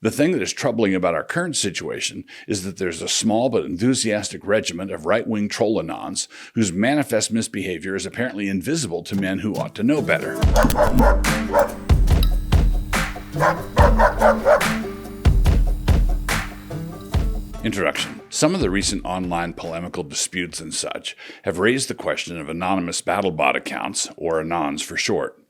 The thing that is troubling about our current situation is that there's a small but enthusiastic regiment of right-wing troll Anons whose manifest misbehavior is apparently invisible to men who ought to know better. Introduction. Some of the recent online polemical disputes and such have raised the question of anonymous BattleBot accounts, or Anons for short.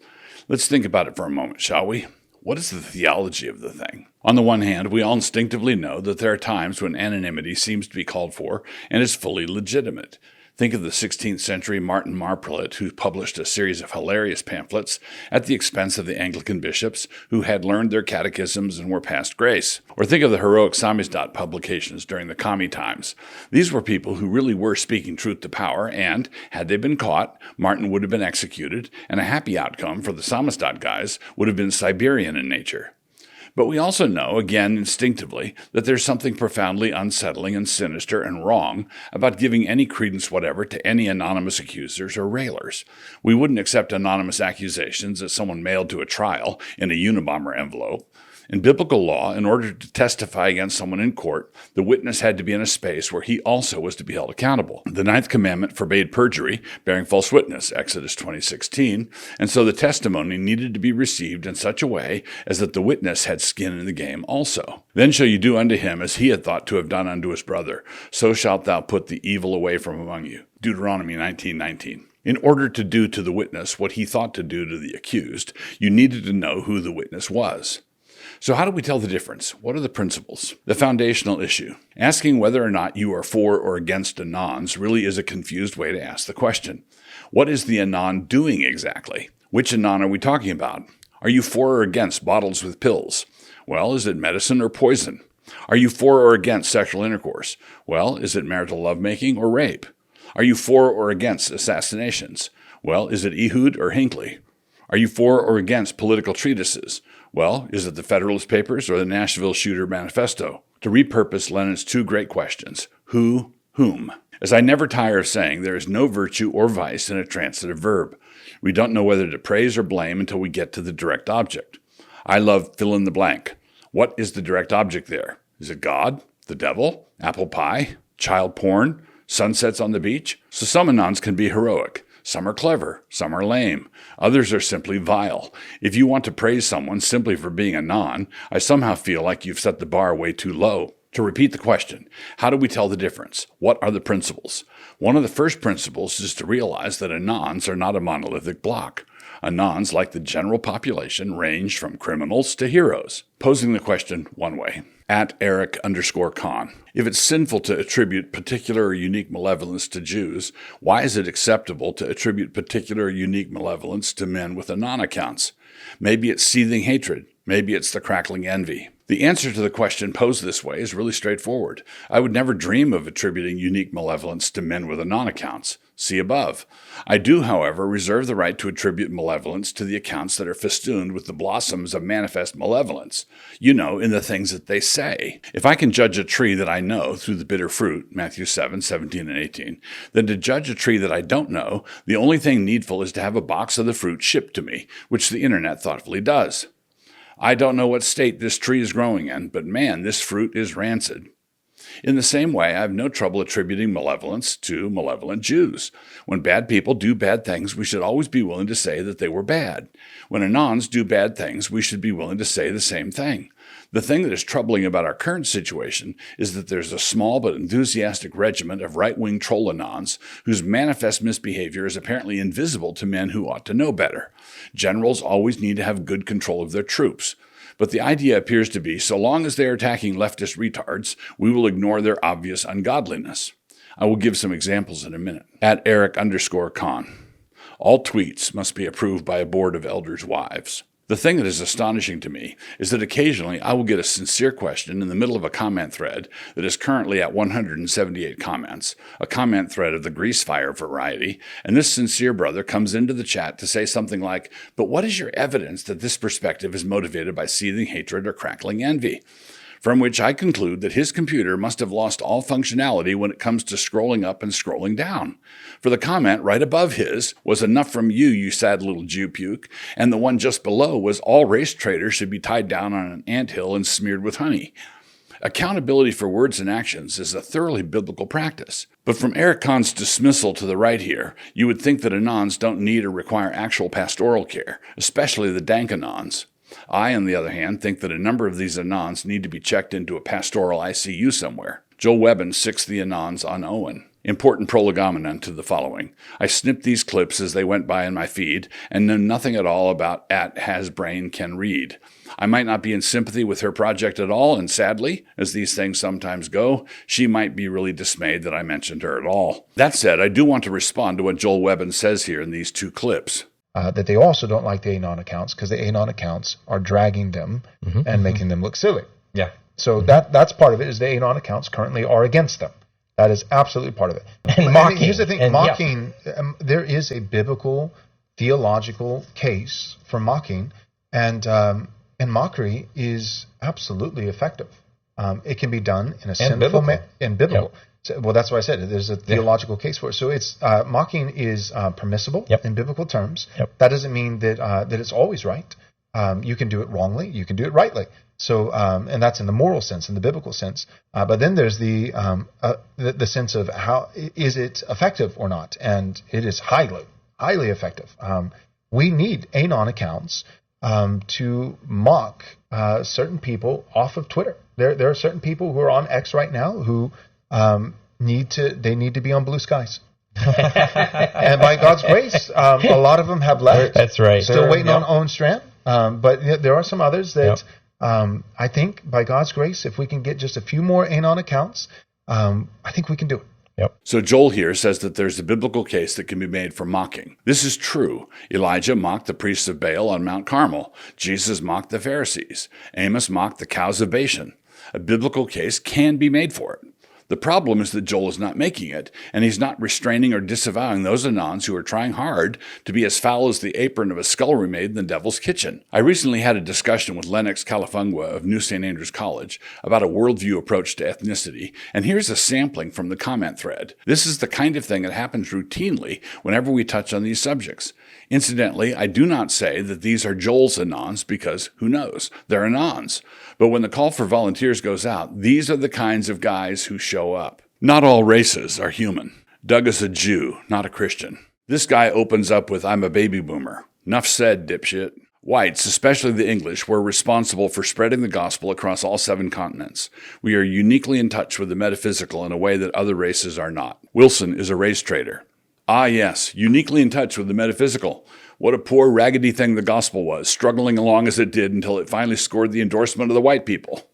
Let's think about it for a moment, shall we? What is the theology of the thing? On the one hand, we all instinctively know that there are times when anonymity seems to be called for and is fully legitimate. Think of the 16th century Martin Marprelate, who published a series of hilarious pamphlets at the expense of the Anglican bishops who had learned their catechisms and were past grace. Or think of the heroic Samizdat publications during the commie times. These were people who really were speaking truth to power, and, had they been caught, Martin would have been executed, and a happy outcome for the Samizdat guys would have been Siberian in nature. But we also know, again instinctively, that there's something profoundly unsettling and sinister and wrong about giving any credence whatever to any anonymous accusers or railers. We wouldn't accept anonymous accusations that someone mailed to a trial in a Unabomber envelope. In biblical law, in order to testify against someone in court, the witness had to be in a space where he also was to be held accountable. The ninth commandment forbade perjury, bearing false witness, Exodus 20:16, and so the testimony needed to be received in such a way as that the witness had skin in the game also. Then shall you do unto him as he had thought to have done unto his brother. So shalt thou put the evil away from among you. Deuteronomy 19:19. In order to do to the witness what he thought to do to the accused, you needed to know who the witness was. So how do we tell the difference? What are the principles? The foundational issue. Asking whether or not you are for or against Anons really is a confused way to ask the question. What is the Anon doing exactly? Which Anon are we talking about? Are you for or against bottles with pills? Well, is it medicine or poison? Are you for or against sexual intercourse? Well, is it marital lovemaking or rape? Are you for or against assassinations? Well, is it Ehud or Hinckley? Are you for or against political treatises? Well, is it the Federalist Papers or the Nashville Shooter Manifesto? To repurpose Lenin's two great questions, who, whom? As I never tire of saying, there is no virtue or vice in a transitive verb. We don't know whether to praise or blame until we get to the direct object. I love fill in the blank. What is the direct object there? Is it God? The devil? Apple pie? Child porn? Sunsets on the beach? So some Anons can be heroic. Some are clever, some are lame, others are simply vile. If you want to praise someone simply for being a non, I somehow feel like you've set the bar way too low. To repeat the question, how do we tell the difference? What are the principles? One of the first principles is to realize that Anons are not a monolithic block. Anons, like the general population, range from criminals to heroes. Posing the question one way. At Eric_Con. If it's sinful to attribute particular or unique malevolence to Jews, why is it acceptable to attribute particular or unique malevolence to men with Anon accounts? Maybe it's seething hatred. Maybe it's the crackling envy. The answer to the question posed this way is really straightforward. I would never dream of attributing unique malevolence to men with Anon accounts. See above. I do, however, reserve the right to attribute malevolence to the accounts that are festooned with the blossoms of manifest malevolence. You know, in the things that they say. If I can judge a tree that I know through the bitter fruit, Matthew 7:17 and 18, then to judge a tree that I don't know, the only thing needful is to have a box of the fruit shipped to me, which the internet thoughtfully does. I don't know what state this tree is growing in, but man, this fruit is rancid. In the same way, I have no trouble attributing malevolence to malevolent Jews. When bad people do bad things, we should always be willing to say that they were bad. When Anons do bad things, we should be willing to say the same thing. The thing that is troubling about our current situation is that there's a small but enthusiastic regiment of right-wing troll Anons whose manifest misbehavior is apparently invisible to men who ought to know better. Generals always need to have good control of their troops. But the idea appears to be, so long as they are attacking leftist retards, we will ignore their obvious ungodliness. I will give some examples in a minute. At Eric_Con. All tweets must be approved by a board of elders' wives. The thing that is astonishing to me is that occasionally I will get a sincere question in the middle of a comment thread that is currently at 178 comments, a comment thread of the grease fire variety, and this sincere brother comes into the chat to say something like, "But what is your evidence that this perspective is motivated by seething hatred or crackling envy?" from which I conclude that his computer must have lost all functionality when it comes to scrolling up and scrolling down. For the comment right above his was enough from you, you sad little Jew puke, and the one just below was all race traitors should be tied down on an anthill and smeared with honey. Accountability for words and actions is a thoroughly biblical practice. But from Eric Kahn's dismissal to the right here, you would think that Anons don't need or require actual pastoral care, especially the Dank Anons. I, on the other hand, think that a number of these Anons need to be checked into a pastoral ICU somewhere. Joel Webbin sixed the Anons on Owen. Important prolegomena to the following. I snipped these clips as they went by in my feed and know nothing at all about @hasbrain_can_read. I might not be in sympathy with her project at all, and sadly, as these things sometimes go, she might be really dismayed that I mentioned her at all. That said, I do want to respond to what Joel Webbin says here in these two clips. That they also don't like the Anon accounts because the Anon accounts are dragging them and making them look silly. Yeah. So that's part of it, is the Anon accounts currently are against them. That is absolutely part of it. And mocking. Here's the thing, And, mocking, there is a biblical, theological case for mocking, and mockery is absolutely effective. It can be done in a sinful manner, and biblical. Yep. So, well, that's why I said there's a theological case for it. So it's mocking is permissible in biblical terms. Yep. That doesn't mean that it's always right. You can do it wrongly. You can do it rightly. So, and that's in the moral sense, in the biblical sense. But then there's the sense of how is it effective or not, and it is highly effective. We need Anon accounts to mock certain people off of Twitter. There are certain people who are on X right now who need to be on blue skies. And by God's grace, a lot of them have left. That's right. Still waiting on Owen Strand. But there are some others that I think by God's grace, if we can get just a few more Anon accounts, I think we can do it. Yep. So Joel here says that there's a biblical case that can be made for mocking. This is true. Elijah mocked the priests of Baal on Mount Carmel. Jesus mocked the Pharisees. Amos mocked the cows of Bashan. A biblical case can be made for it. The problem is that Joel is not making it, and he's not restraining or disavowing those Anons who are trying hard to be as foul as the apron of a scullery maid in the devil's kitchen. I recently had a discussion with Lennox Califungua of New St. Andrews College about a worldview approach to ethnicity, and here's a sampling from the comment thread. This is the kind of thing that happens routinely whenever we touch on these subjects. Incidentally, I do not say that these are Joel's Anons because, who knows, they're Anons. But when the call for volunteers goes out, these are the kinds of guys who show up. Not all races are human. Doug is a Jew, not a Christian. This guy opens up with, I'm a baby boomer. Nuff said, dipshit. Whites, especially the English, were responsible for spreading the gospel across all 7 continents. We are uniquely in touch with the metaphysical in a way that other races are not. Wilson is a race traitor. Ah, yes, uniquely in touch with the metaphysical. What a poor, raggedy thing the gospel was, struggling along as it did until it finally scored the endorsement of the white people.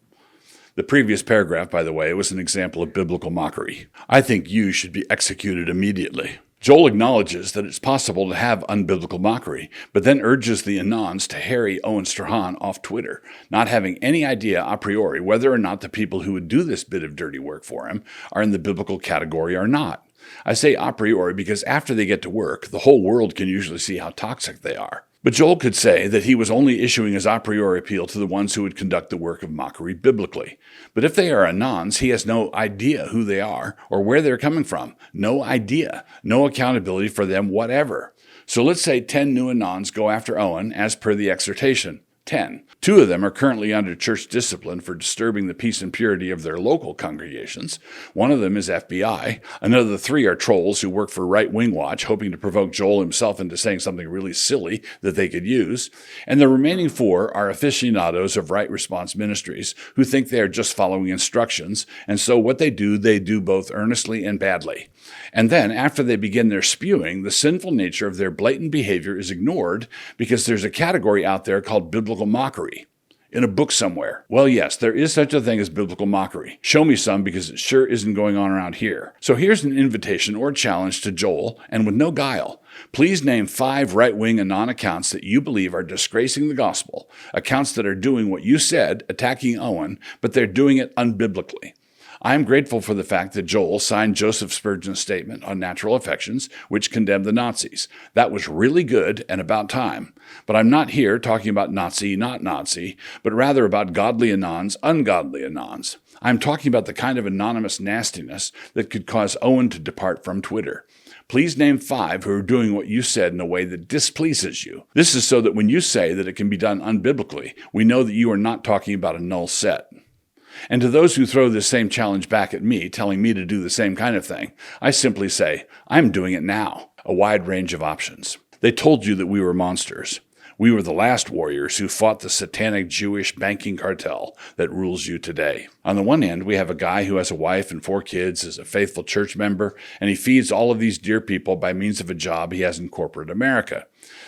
The previous paragraph, by the way, was an example of biblical mockery. I think you should be executed immediately. Joel acknowledges that it's possible to have unbiblical mockery, but then urges the Anons to harry Owen Strahan off Twitter, not having any idea a priori whether or not the people who would do this bit of dirty work for him are in the biblical category or not. I say a priori because after they get to work, the whole world can usually see how toxic they are. But Joel could say that he was only issuing his a priori appeal to the ones who would conduct the work of mockery biblically. But if they are Anons, he has no idea who they are or where they're coming from. No idea. No accountability for them whatever. So let's say 10 new Anons go after Owen as per the exhortation. 10. 2 of them are currently under church discipline for disturbing the peace and purity of their local congregations. 1 of them is FBI. Another 3 are trolls who work for Right Wing Watch, hoping to provoke Joel himself into saying something really silly that they could use. And the remaining 4 are aficionados of Right Response Ministries who think they are just following instructions, and so what they do both earnestly and badly. And then, after they begin their spewing, the sinful nature of their blatant behavior is ignored because there's a category out there called biblical mockery. In a book somewhere. Well, yes, there is such a thing as biblical mockery. Show me some because it sure isn't going on around here. So here's an invitation or challenge to Joel, and with no guile. Please name 5 right-wing Anon accounts that you believe are disgracing the gospel, accounts that are doing what you said, attacking Owen, but they're doing it unbiblically. I am grateful for the fact that Joel signed Joseph Spurgeon's statement on natural affections, which condemned the Nazis. That was really good and about time. But I'm not here talking about Nazi, not Nazi, but rather about godly Anons, ungodly Anons. I'm talking about the kind of anonymous nastiness that could cause Owen to depart from Twitter. Please name 5 who are doing what you said in a way that displeases you. This is so that when you say that it can be done unbiblically, we know that you are not talking about a null set. And to those who throw this same challenge back at me, telling me to do the same kind of thing, I simply say, I'm doing it now. A wide range of options. They told you that we were monsters. We were the last warriors who fought the satanic Jewish banking cartel that rules you today. On the one hand, we have a guy who has a wife and 4 kids, is a faithful church member, and he feeds all of these dear people by means of a job he has in corporate America.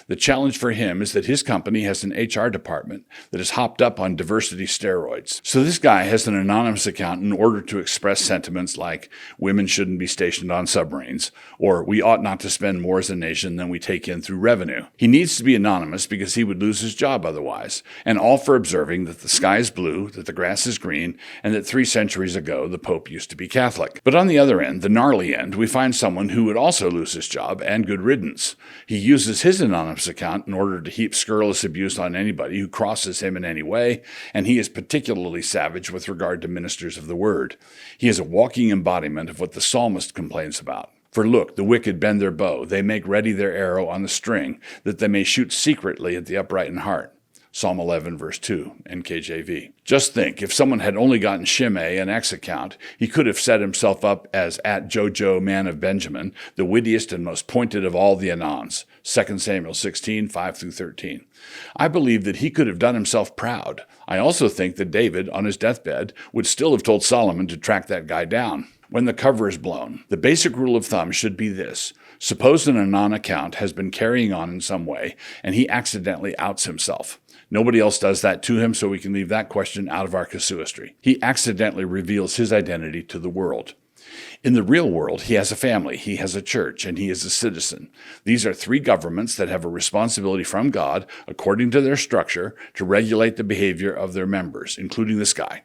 The challenge for him is that his company has an HR department that is hopped up on diversity steroids. So this guy has an anonymous account in order to express sentiments like women shouldn't be stationed on submarines, or we ought not to spend more as a nation than we take in through revenue. He needs to be anonymous because he would lose his job otherwise, and all for observing that the sky is blue, that the grass is green, and that 3 centuries ago the Pope used to be Catholic. But on the other end, the gnarly end, we find someone who would also lose his job, and good riddance. He uses his anonymous account in order to heap scurrilous abuse on anybody who crosses him in any way, and he is particularly savage with regard to ministers of the word. He is a walking embodiment of what the psalmist complains about. For look, the wicked bend their bow, they make ready their arrow on the string, that they may shoot secretly at the upright in heart. Psalm 11, verse 2, NKJV. Just think, if someone had only gotten Shimei an X account, he could have set himself up as at Jojo, man of Benjamin, the wittiest and most pointed of all the Anons. 2 Samuel 16, 5-13. I believe that he could have done himself proud. I also think that David, on his deathbed, would still have told Solomon to track that guy down. When the cover is blown, the basic rule of thumb should be this. Suppose an Anon account has been carrying on in some way, and he accidentally outs himself. Nobody else does that to him, so we can leave that question out of our casuistry. He accidentally reveals his identity to the world. In the real world, he has a family, he has a church, and he is a citizen. These are 3 governments that have a responsibility from God, according to their structure, to regulate the behavior of their members, including this guy.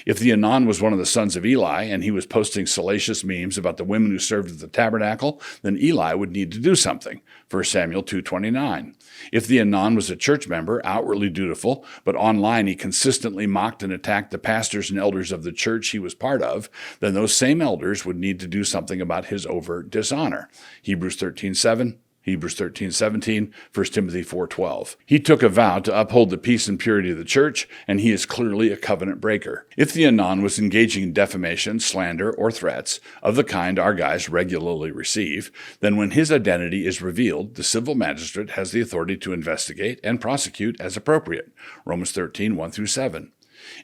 If the Anon was one of the sons of Eli and he was posting salacious memes about the women who served at the tabernacle, then Eli would need to do something. 1 Samuel 2:29. If the Anon was a church member, outwardly dutiful, but online he consistently mocked and attacked the pastors and elders of the church he was part of, then those same elders would need to do something about his overt dishonor. Hebrews 13:7. Hebrews 13:17, 1 Timothy 4:12. He took a vow to uphold the peace and purity of the church, and he is clearly a covenant breaker. If the Anon was engaging in defamation, slander, or threats, of the kind our guys regularly receive, then when his identity is revealed, the civil magistrate has the authority to investigate and prosecute as appropriate. Romans 13:1-7.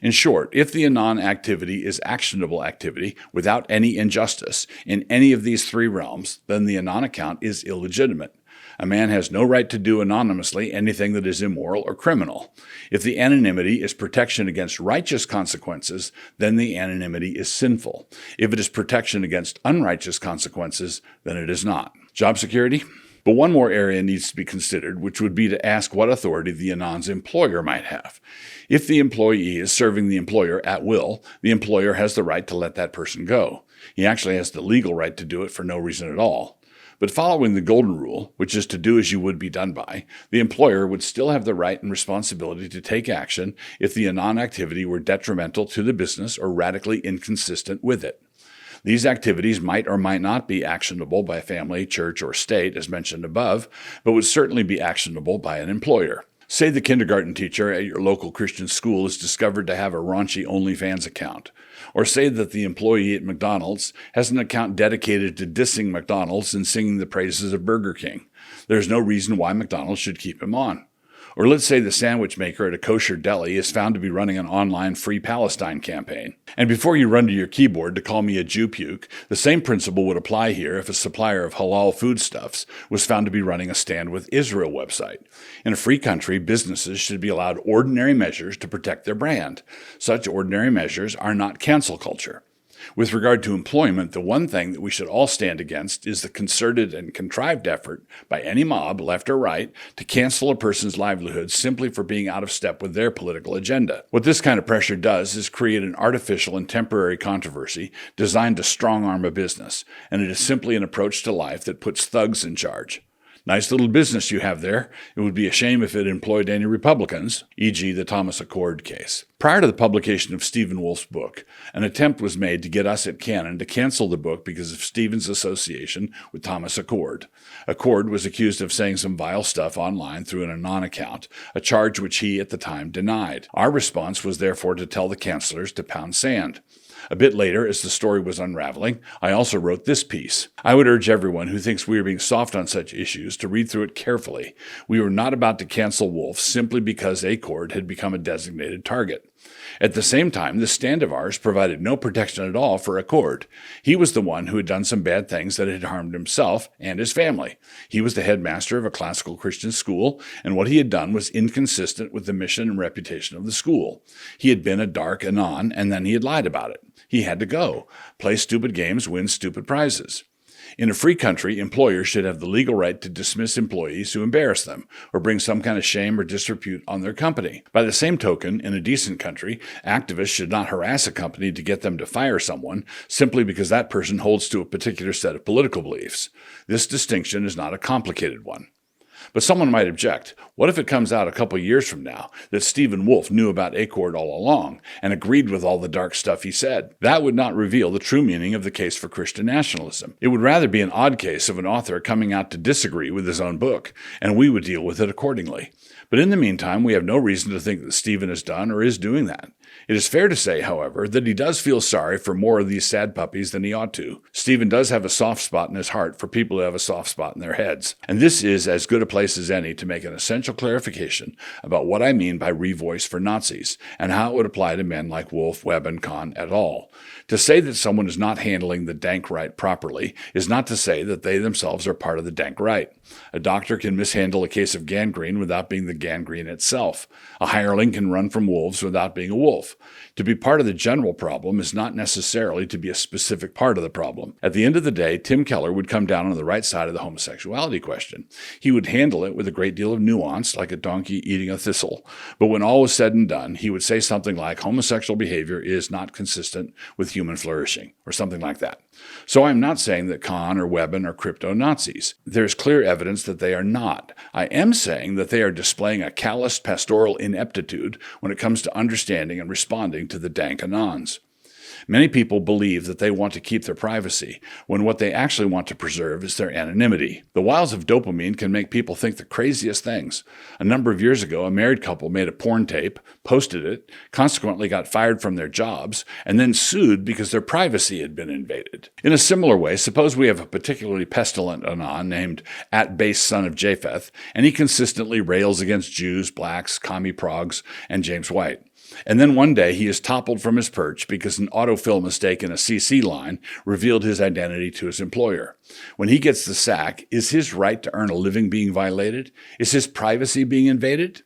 In short, if the Anon activity is actionable activity without any injustice in any of these 3 realms, then the Anon account is illegitimate. A man has no right to do anonymously anything that is immoral or criminal. If the anonymity is protection against righteous consequences, then the anonymity is sinful. If it is protection against unrighteous consequences, then it is not. Job security? But one more area needs to be considered, which would be to ask what authority the Anon's employer might have. If the employee is serving the employer at will, the employer has the right to let that person go. He actually has the legal right to do it for no reason at all. But following the golden rule, which is to do as you would be done by, the employer would still have the right and responsibility to take action if the Anon activity were detrimental to the business or radically inconsistent with it. These activities might or might not be actionable by family, church, or state, as mentioned above, but would certainly be actionable by an employer. Say the kindergarten teacher at your local Christian school is discovered to have a raunchy OnlyFans account. Or say that the employee at McDonald's has an account dedicated to dissing McDonald's and singing the praises of Burger King. There's no reason why McDonald's should keep him on. Or let's say the sandwich maker at a kosher deli is found to be running an online Free Palestine campaign. And before you run to your keyboard to call me a Jew puke, the same principle would apply here if a supplier of halal foodstuffs was found to be running a Stand With Israel website. In a free country, businesses should be allowed ordinary measures to protect their brand. Such ordinary measures are not cancel culture. With regard to employment, the one thing that we should all stand against is the concerted and contrived effort by any mob, left or right, to cancel a person's livelihood simply for being out of step with their political agenda. What this kind of pressure does is create an artificial and temporary controversy designed to strong-arm a business, and it is simply an approach to life that puts thugs in charge. Nice little business you have there. It would be a shame if it employed any Republicans, e.g. the Thomas Accord case. Prior to the publication of Stephen Wolfe's book, an attempt was made to get us at Canon to cancel the book because of Stephen's association with Thomas Accord. Accord was accused of saying some vile stuff online through an Anon account, a charge which he at the time denied. Our response was therefore to tell the cancelers to pound sand. A bit later, as the story was unraveling, I also wrote this piece. I would urge everyone who thinks we are being soft on such issues to read through it carefully. We were not about to cancel Wolfe simply because Accord had become a designated target. At the same time, this stand of ours provided no protection at all for Accord. He was the one who had done some bad things that had harmed himself and his family. He was the headmaster of a classical Christian school, and what he had done was inconsistent with the mission and reputation of the school. He had been a dark Anon, and then he had lied about it. He had to go. Play stupid games, win stupid prizes. In a free country, employers should have the legal right to dismiss employees who embarrass them or bring some kind of shame or disrepute on their company. By the same token, in a decent country, activists should not harass a company to get them to fire someone simply because that person holds to a particular set of political beliefs. This distinction is not a complicated one. But someone might object, what if it comes out a couple years from now that Stephen Wolfe knew about Accord all along and agreed with all the dark stuff he said? That would not reveal the true meaning of the case for Christian nationalism. It would rather be an odd case of an author coming out to disagree with his own book, and we would deal with it accordingly. But in the meantime, we have no reason to think that Stephen has done or is doing that. It is fair to say, however, that he does feel sorry for more of these sad puppies than he ought to. Stephen does have a soft spot in his heart for people who have a soft spot in their heads. And this is as good a place as any to make an essential clarification about what I mean by revoice for Nazis and how it would apply to men like Wolfe, Webb, and Kahn et al. To say that someone is not handling the Dank right properly is not to say that they themselves are part of the Dank right. A doctor can mishandle a case of gangrene without being the gangrene itself. A hireling can run from wolves without being a wolf. To be part of the general problem is not necessarily to be a specific part of the problem. At the end of the day, Tim Keller would come down on the right side of the homosexuality question. He would handle it with a great deal of nuance, like a donkey eating a thistle. But when all was said and done, he would say something like homosexual behavior is not consistent with human flourishing, or something like that. So I'm not saying that Kahn or Webben are crypto-Nazis. There's clear evidence that they are not. I am saying that they are displaying a calloused pastoral ineptitude when it comes to understanding and responding to the dank Anons. Many people believe that they want to keep their privacy, when what they actually want to preserve is their anonymity. The wiles of dopamine can make people think the craziest things. A number of years ago, a married couple made a porn tape, posted it, consequently got fired from their jobs, and then sued because their privacy had been invaded. In a similar way, suppose we have a particularly pestilent Anon named @base son of Japheth, and he consistently rails against Jews, blacks, commie progs, and James White. And then one day he is toppled from his perch because an autofill mistake in a CC line revealed his identity to his employer. When he gets the sack, is his right to earn a living being violated? Is his privacy being invaded?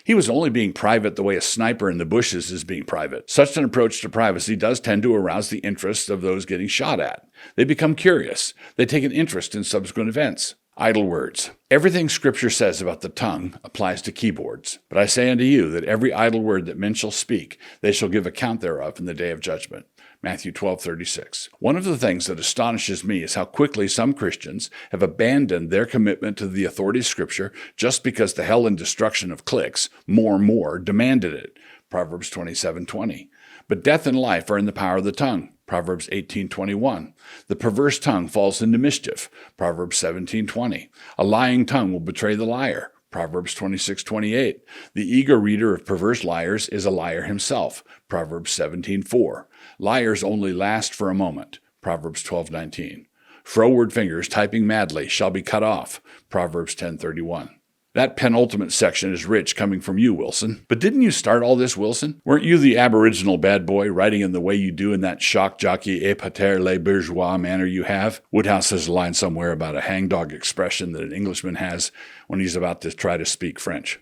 He was only being private the way a sniper in the bushes is being private. Such an approach to privacy does tend to arouse the interest of those getting shot at. They become curious. They take an interest in subsequent events. Idle words. Everything Scripture says about the tongue applies to keyboards. But I say unto you that every idle word that men shall speak, they shall give account thereof in the day of judgment. Matthew 12:36. One of the things that astonishes me is how quickly some Christians have abandoned their commitment to the authority of Scripture just because the hell and destruction of cliques, more, demanded it. Proverbs 27:20. But death and life are in the power of the tongue. Proverbs 18:21. The perverse tongue falls into mischief. Proverbs 17:20. A lying tongue will betray the liar. Proverbs 26:28. The eager reader of perverse liars is a liar himself. Proverbs 17:4. Liars only last for a moment. Proverbs 12:19. Froward fingers typing madly shall be cut off. Proverbs 10:31. That penultimate section is rich coming from you, Wilson. But didn't you start all this, Wilson? Weren't you the aboriginal bad boy writing in the way you do in that shock jockey épater les bourgeois manner you have? Woodhouse has a line somewhere about a hangdog expression that an Englishman has when he's about to try to speak French.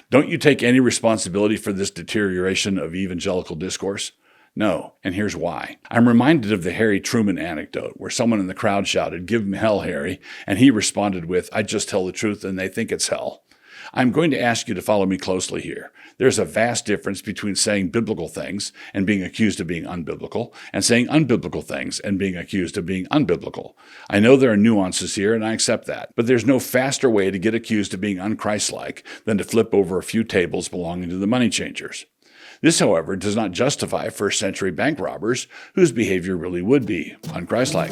Don't you take any responsibility for this deterioration of evangelical discourse? No, and here's why. I'm reminded of the Harry Truman anecdote where someone in the crowd shouted, "Give him hell, Harry," and he responded with, "I just tell the truth and they think it's hell." I'm going to ask you to follow me closely here. There's a vast difference between saying biblical things and being accused of being unbiblical, and saying unbiblical things and being accused of being unbiblical. I know there are nuances here, and I accept that, but there's no faster way to get accused of being unchristlike than to flip over a few tables belonging to the money changers. This, however, does not justify first-century bank robbers whose behavior really would be unchristlike.